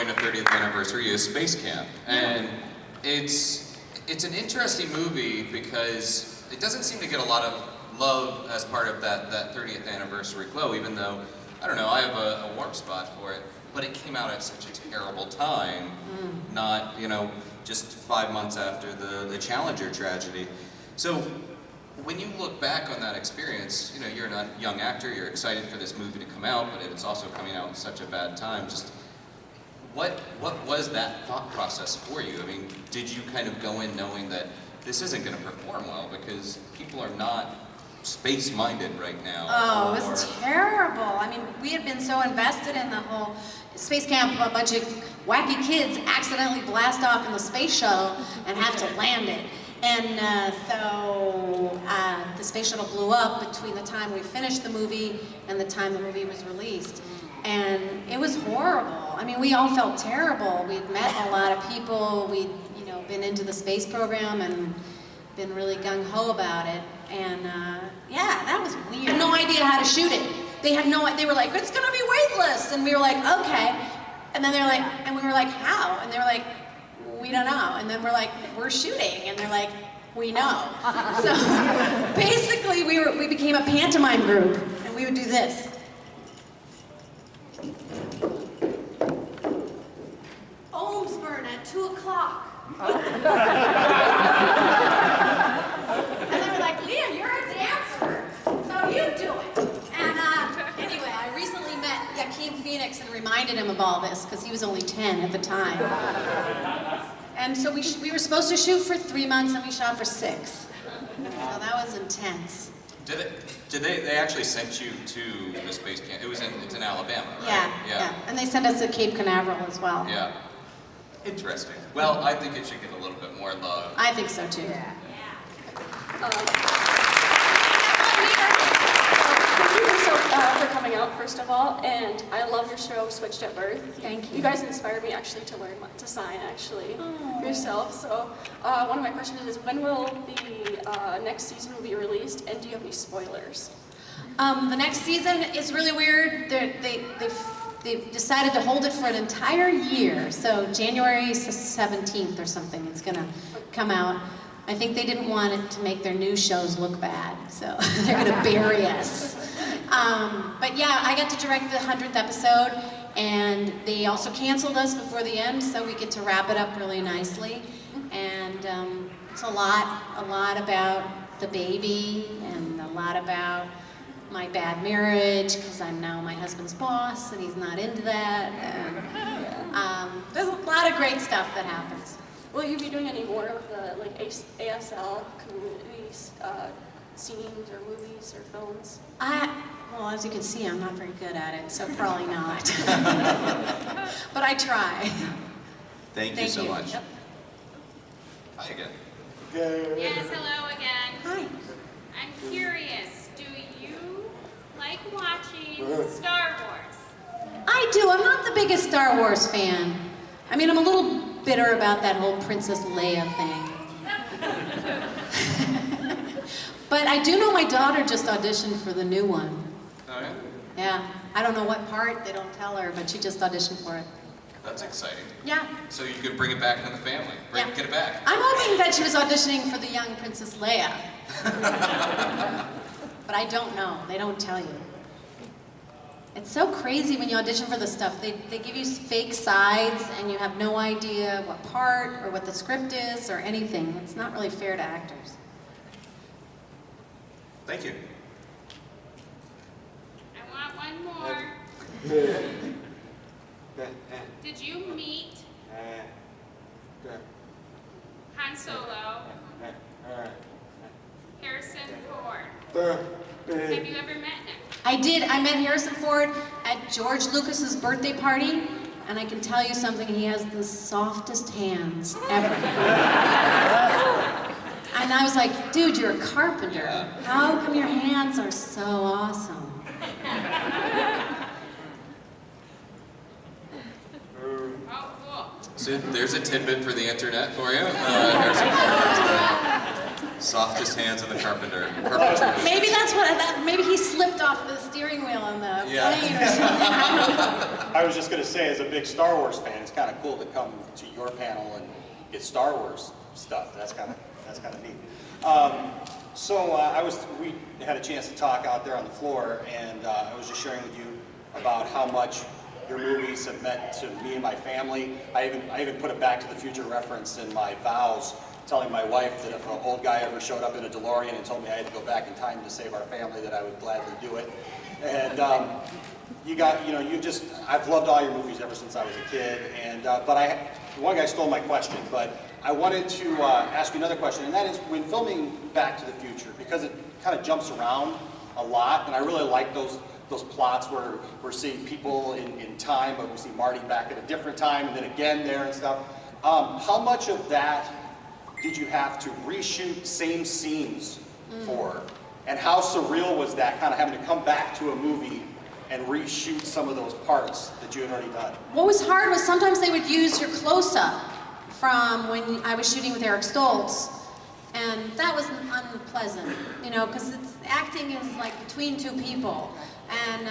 enjoying the 30th anniversary of Space Camp, and it's an interesting movie because it doesn't seem to get a lot of love as part of that 30th anniversary glow, even though, I don't know, I have a warm spot for it, but it came out at such a terrible time, not, just 5 months after the Challenger tragedy. So when you look back on that experience, you're a young actor, you're excited for this movie to come out, but it's also coming out in such a bad time. Just what was that thought process for you? I mean, did you kind of go in knowing that this isn't going to perform well because people are not space-minded right now? Oh, it was terrible. I mean, we had been so invested in the whole Space Camp, a bunch of wacky kids accidentally blast off in the space shuttle and have to land it. And so the space shuttle blew up between the time we finished the movie and the time the movie was released. And it was horrible. I mean, we all felt terrible. We'd met a lot of people. We'd, been into the space program and been really gung-ho about it. And yeah, that was weird. Had no idea how to shoot it. They were like, it's gonna be weightless. And we were like, okay. And then and we were like, how? And they were like, we don't know. And then we're like, we're shooting. And they're like, we know. So basically we became a pantomime group and we would do this. Ohms burn at 2 o'clock. And they were like, Lea, you're a dancer, so you do it. And anyway, I recently met Joaquin Phoenix and reminded him of all this because he was only 10 at the time. And so we were supposed to shoot for 3 months and we shot for 6. So that was intense. They actually sent you to the space camp? It's in Alabama, right? Yeah. And they sent us to Cape Canaveral as well. Yeah. Interesting. Well, I think it should get a little bit more love. I think so too. Yeah. Thank you for coming out, first of all, and I love your show, Switched at Birth. Thank you. You guys inspired me actually to learn to sign, yourself. So one of my questions is, when will the next season will be released, and do you have any spoilers? The next season is really weird. They've decided to hold it for an entire year, so January 17th or something it's gonna come out. I think they didn't want it to make their new shows look bad, so they're gonna bury us. But yeah, I got to direct the 100th episode, and they also canceled us before the end, so we get to wrap it up really nicely. And it's a lot about the baby, and a lot about my bad marriage, because I'm now my husband's boss, and he's not into that. And, there's a lot of great stuff that happens. Will you be doing any more of the ASL community scenes or movies or films? Well, as you can see, I'm not very good at it, so probably not. But I try. Thank you so much. Yep. Hi again. Yes, hello again. Hi. I'm curious, do you like watching Star Wars? I do. I'm not the biggest Star Wars fan. I mean, I'm a little bitter about that whole Princess Leia thing. But I do know my daughter just auditioned for the new one. Oh, yeah? Yeah. I don't know what part, they don't tell her, but she just auditioned for it. That's exciting. Yeah. So you could bring it back into the family. Get it back. I'm hoping that she was auditioning for the young Princess Leia. But I don't know. They don't tell you. It's so crazy when you audition for this stuff. They give you fake sides and you have no idea what part or what the script is or anything. It's not really fair to actors. Thank you. I want one more. Did you meet Han Solo, Harrison Ford? Have you ever met him? I did. I met Harrison Ford at George Lucas's birthday party, and I can tell you something, he has the softest hands ever. And I was like, dude, you're a carpenter. How come your hands are so awesome? Oh, cool. So there's a tidbit for the internet for you. Harrison Ford is Softest hands of the carpenter. Perpetrator. Maybe that's maybe he slipped off the steering wheel on the Yeah. plane or something. I don't know. I was just going to say, as a big Star Wars fan, it's kind of cool to come to your panel and get Star Wars stuff. That's kind of neat. We had a chance to talk out there on the floor, and I was just sharing with you about how much your movies have meant to me and my family. I even put a Back to the Future reference in my vows, telling my wife that if an old guy ever showed up in a DeLorean and told me I had to go back in time to save our family, that I would gladly do it. And I've loved all your movies ever since I was a kid. And one guy stole my question, but I wanted to ask you another question, and that is, when filming Back to the Future, because it kind of jumps around a lot, and I really like those plots where we're seeing people in time, but we see Marty back at a different time, and then again there and stuff. How much of that did you have to reshoot same scenes for? And how surreal was that, kind of having to come back to a movie and reshoot some of those parts that you had already done? What was hard was sometimes they would use your close-up from when I was shooting with Eric Stoltz, and that was unpleasant, because acting is like between two people. And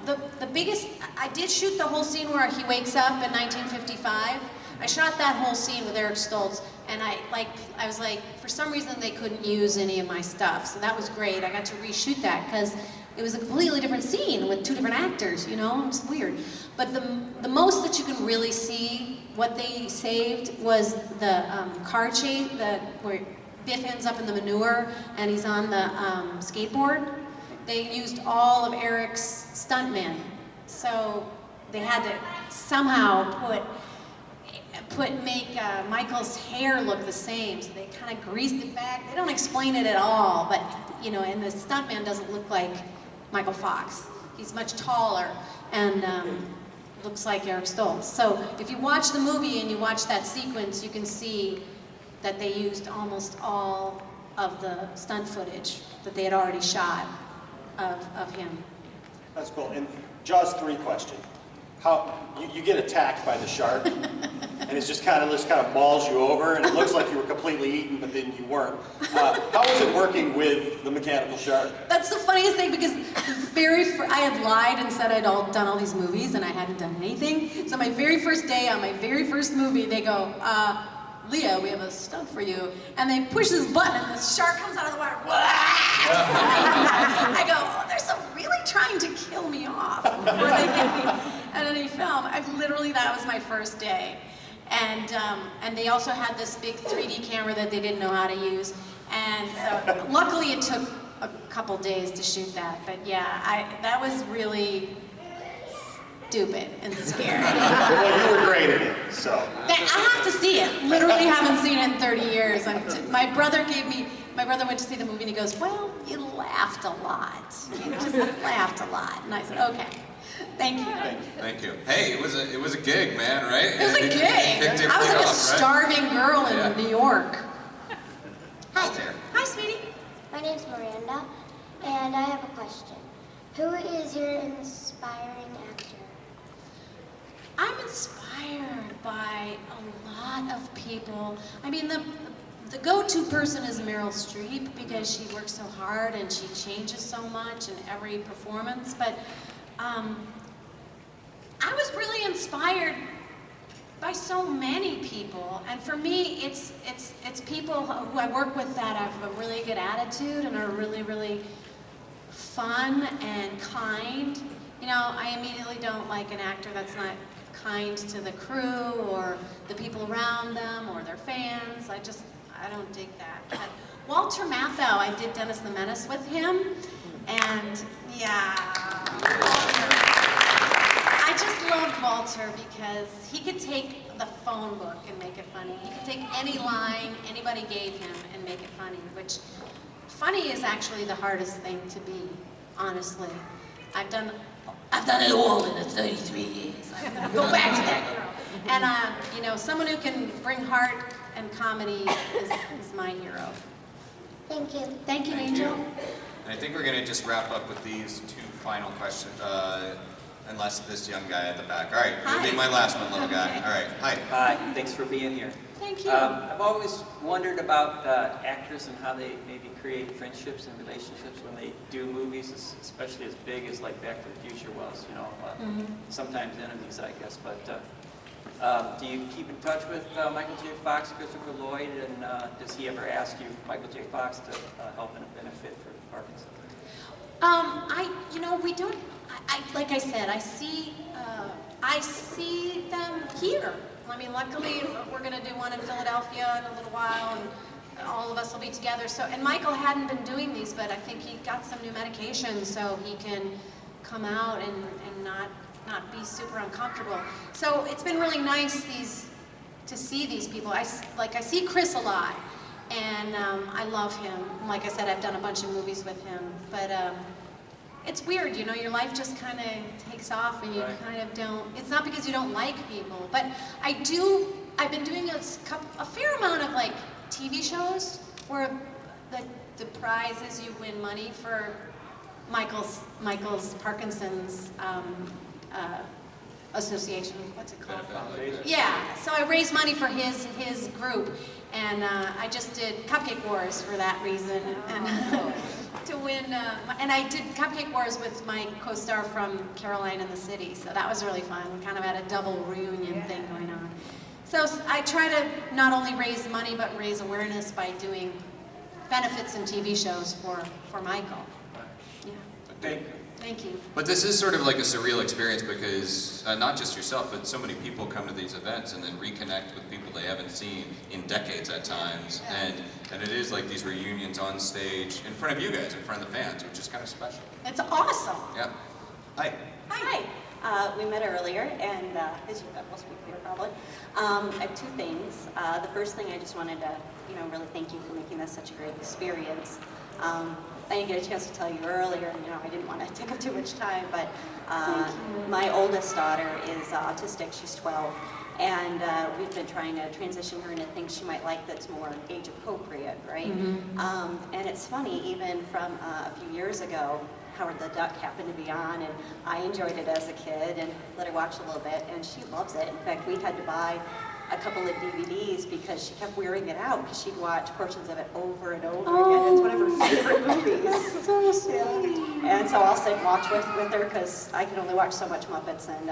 the biggest, I did shoot the whole scene where he wakes up in 1955. I shot that whole scene with Eric Stoltz, and I was like, for some reason they couldn't use any of my stuff, so that was great. I got to reshoot that because it was a completely different scene with two different actors, it's weird. But the most that you can really see what they saved was the car chase, where Biff ends up in the manure and he's on the skateboard. They used all of Eric's stuntmen, so they had to somehow make Michael's hair look the same, so they kind of greased it back. They don't explain it at all, but and the stuntman doesn't look like Michael Fox. He's much taller and looks like Eric Stoltz. So if you watch the movie and you watch that sequence, you can see that they used almost all of the stunt footage that they had already shot of him. That's cool. And Jaws 3 question. How you get attacked by the shark, and it's just kind of mauls you over, and it looks like you were completely eaten, but then you weren't. How was it working with the mechanical shark? That's the funniest thing, because I had lied and said I'd done all these movies, and I hadn't done anything. So my very first day on my very first movie, they go, Lea, we have a stunt for you. And they push this button, and the shark comes out of the water. I go, oh, they're really trying to kill me off before they get me at any film. That was my first day. And they also had this big 3D camera that they didn't know how to use. And so luckily it took a couple days to shoot that. But yeah, that was really stupid and scary. Well, you were great at it, so. I have to see it. Literally haven't seen it in 30 years. My brother went to see the movie and he goes, well, you laughed a lot. You just laughed a lot. And I said, okay, thank you. Thank you. Hey, it was a gig, man, right? It was a gig. I was like a starving girl in New York. Hi there. Hi, sweetie. My name's Miranda, and I have a question. Who is your inspiring actor? I'm inspired by a lot of people. I mean, the go-to person is Meryl Streep, because she works so hard and she changes so much in every performance. But I was really inspired by so many people, and for me, it's people who I work with that have a really good attitude and are really, really fun and kind. I immediately don't like an actor that's not kind to the crew or the people around them or their fans. I don't dig that. But Walter Matthau, I did Dennis the Menace with him, and yeah, I just loved Walter because he could take the phone book and make it funny. He could take any line anybody gave him and make it funny, which funny is actually the hardest thing to be, honestly. I've done it all in the 33 years. I'm gonna go back to that girl. And someone who can bring heart and comedy is my hero. Thank you. Thank you, Thank Angel. you. And I think we're gonna just wrap up with these two final questions, unless this young guy at the back. All right, you'll be my last one, little guy. Okay. All right, hi. Hi, thanks for being here. Thank you. I've always wondered about actors and how they maybe create friendships and relationships when they do movies, especially as big as like Back to the Future was, you know, sometimes enemies, I guess. But do you keep in touch with Michael J. Fox, Christopher Lloyd, and does he ever ask you, Michael J. Fox, to help in a benefit for Parkinson's? We don't, like I said, I see them here. I mean, luckily, we're going to do one in Philadelphia in a little while, and all of us will be together. So, and Michael hadn't been doing these, but I think he got some new medication so he can come out and not be super uncomfortable. So it's been really nice to see these people. I see Chris a lot, and I love him. Like I said, I've done a bunch of movies with him, but it's weird, you know, your life just kind of takes off and you kind of don't, it's not because you don't like people, but I've been doing a fair amount of like TV shows where the prize is you win money for Michael's Parkinson's association, what's it called? Yeah, so I raised money for his group, and I just did Cupcake Wars for that reason, and to win, and I did Cupcake Wars with my co-star from Caroline in the City, so that was really fun. We kind of had a double reunion thing going on. So I try to not only raise money, but raise awareness by doing benefits and TV shows for Michael. Yeah. Thank you. Thank you. But this is sort of like a surreal experience because not just yourself, but so many people come to these events and then reconnect with people they haven't seen in decades at times. And it is like these reunions on stage in front of you guys, in front of the fans, which is kind of special. It's awesome. Yeah. Hi. Hi. We met earlier, and as you most people here probably. I have two things. The first thing, I just wanted to, really thank you for making this such a great experience. I didn't get a chance to tell you earlier, I didn't want to take up too much time, but my oldest daughter is autistic. She's 12, and we've been trying to transition her into things she might like that's more age appropriate, right? And it's funny, even from a few years ago, Howard the Duck happened to be on, and I enjoyed it as a kid and let her watch a little bit, and she loves it. In fact, we had to buy a couple of DVDs because she kept wearing it out because she'd watch portions of it over and over again. It's one of her favorite movies. That's so sweet. And so I'll sit and watch with her because I can only watch so much Muppets and,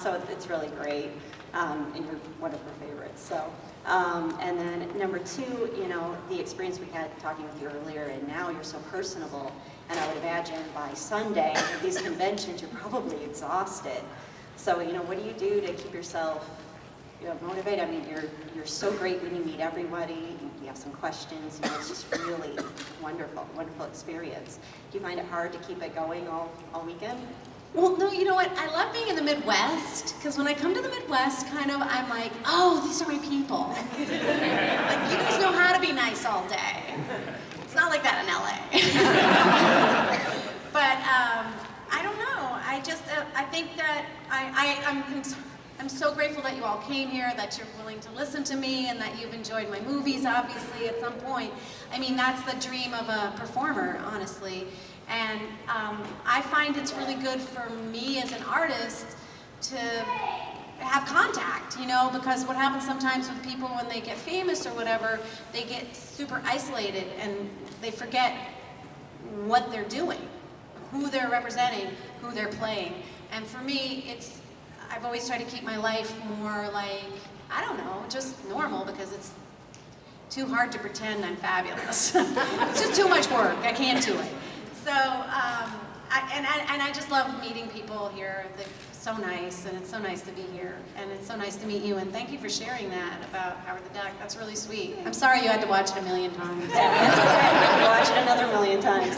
so it's really great. And you're one of her favorites. So, and then number two, the experience we had talking with you earlier, and now you're so personable. And I would imagine by Sunday, at these conventions, you're probably exhausted. So, what do you do to keep yourself, motivated? I mean, you're so great when you meet everybody. You have some questions. It's just really wonderful experience. Do you find it hard to keep it going all weekend? Well, no, you know what? I love being in the Midwest, because when I come to the Midwest, I'm like, oh, these are my people. Like, you guys know how to be nice all day. It's not like that in LA. But I don't know. I think that I'm so grateful that you all came here, that you're willing to listen to me, and that you've enjoyed my movies, obviously, at some point. I mean, that's the dream of a performer, honestly. And I find it's really good for me as an artist to have contact, because what happens sometimes with people when they get famous or whatever, they get super isolated and they forget what they're doing, who they're representing, who they're playing. And for me, I've always tried to keep my life more like, I don't know, just normal, because it's too hard to pretend I'm fabulous. It's just too much work. I can't do it. So, I just love meeting people here. They're so nice, and it's so nice to be here, and it's so nice to meet you, and thank you for sharing that about Howard the Duck. That's really sweet. I'm sorry you had to watch it a million times. Yeah, it's okay. I can watch it another million times.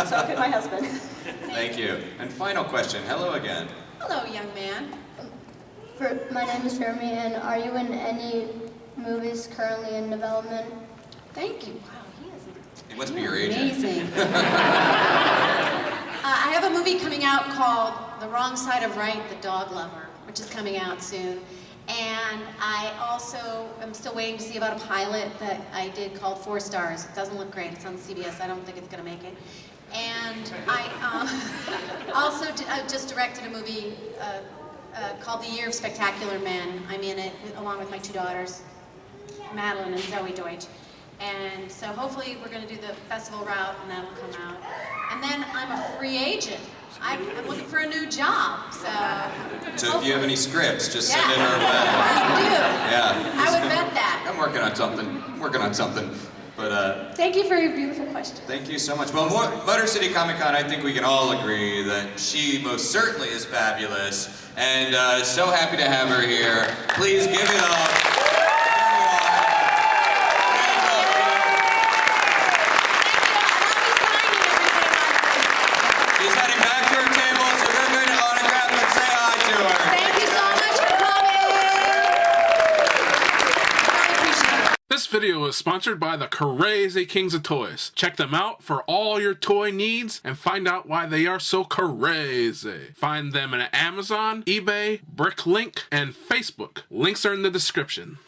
So could my husband. Thank you. And final question. Hello again. Hello, young man. My name is Jeremy, and are you in any movies currently in development? Thank you. Wow, he is He must be your agent. amazing. I have a movie coming out called The Wrong Side of Right, The Dog Lover, which is coming out soon. And I also am still waiting to see about a pilot that I did called 4 Stars. It doesn't look great. It's on CBS. I don't think it's going to make it. And I also just directed a movie called The Year of Spectacular Men. I'm in it along with my 2 daughters, Madeline and Zoe Deutsch. And so hopefully we're going to do the festival route and that'll come out. And then I'm a free agent. I'm looking for a new job, so if you have any scripts, just send in our way. I do. Yeah. I would bet that. I'm working on something. But Thank you for your beautiful question. thank you so much. Well, Motor City Comic Con, I think we can all agree that she most certainly is fabulous, and so happy to have her here. Please give it up. She's heading back to her table, so we're going to autograph and say hi to her. Thank you so much for coming. I appreciate it. This video is sponsored by the Crazy Kings of Toys. Check them out for all your toy needs and find out why they are so crazy. Find them at Amazon, eBay, Bricklink, and Facebook. Links are in the description.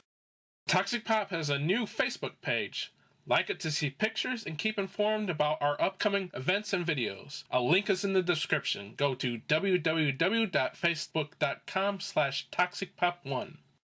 Toxic Pop has a new Facebook page. Like it to see pictures and keep informed about our upcoming events and videos. A link is in the description. Go to www.facebook.com/toxicpop1.